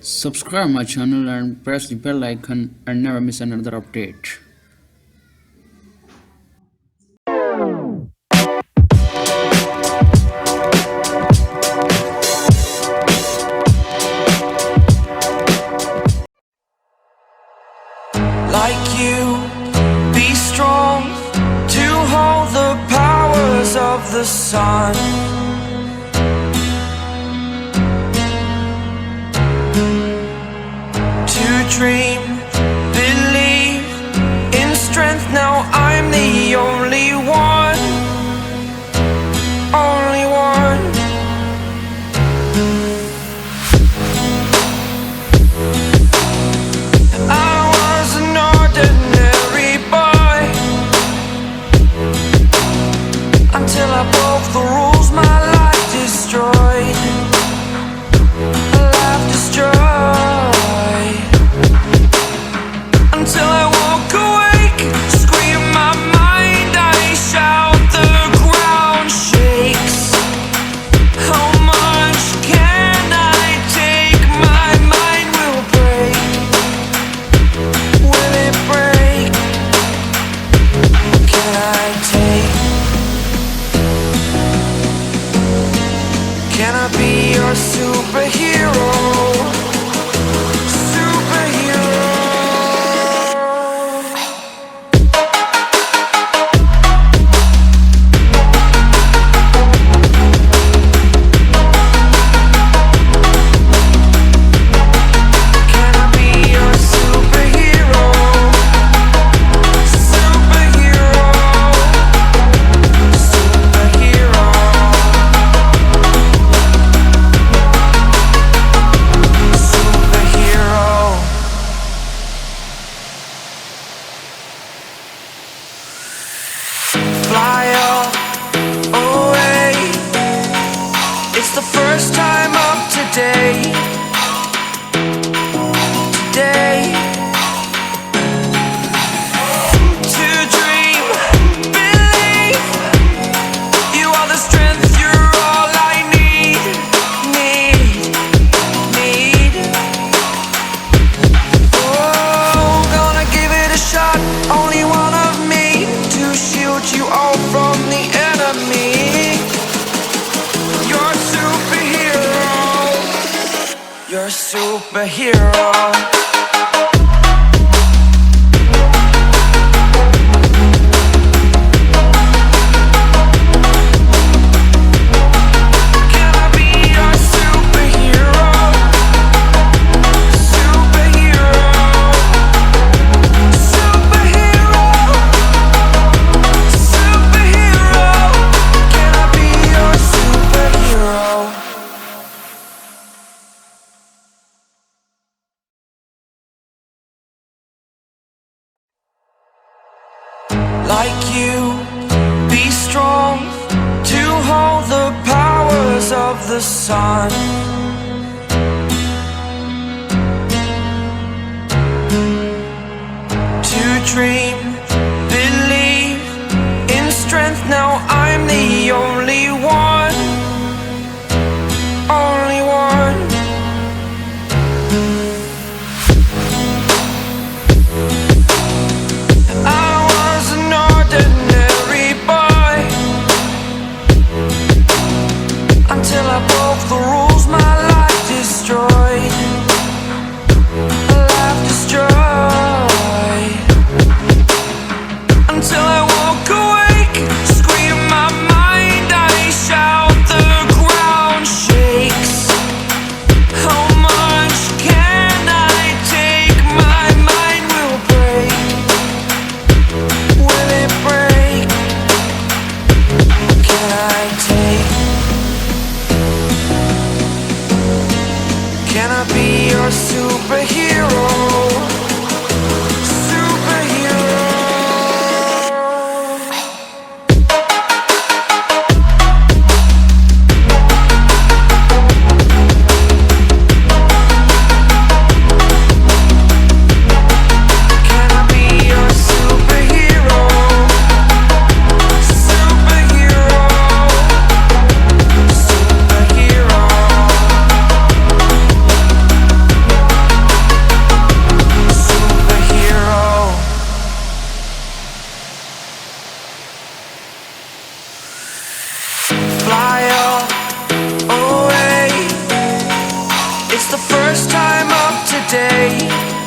Subscribe my channel and press the bell icon and never miss another update. Like you, be strong to hold the powers of the sun. To dream, believe in strength. Now I'm the only one, only one. I was an ordinary boy until I broke the rules. My life destroyed, life destroyed. Until I walk awake, scream my mind, I shout, the ground shakes. How much can I take? My mind will break. Will it break? Can I take? Can I be your superhero? Superhero. Can I be your superhero? Superhero. Superhero. Superhero. Fly away. It's the first time of today. Today. To dream, believe. You are the strength, you're all I need. Need. Oh, gonna give it a shot. Only one of me to shield you all from the enemy. You're a superhero. You're a superhero. Can I be your superhero? Superhero. Superhero. Superhero. Can I be your superhero? Like you, be strong to hold the powers of the sun. To dream, believe in strength. Now I'm the only one, only one. I was an ordinary boy until I broke the rules. My life destroyed, life destroyed. Until I walk awake, scream my mind, I shout, the ground shakes. How much can I take? My mind will break. Will it break? Can I take? Can I be your superhero? Superhero. Can I be your superhero? Superhero. Superhero. first time up today.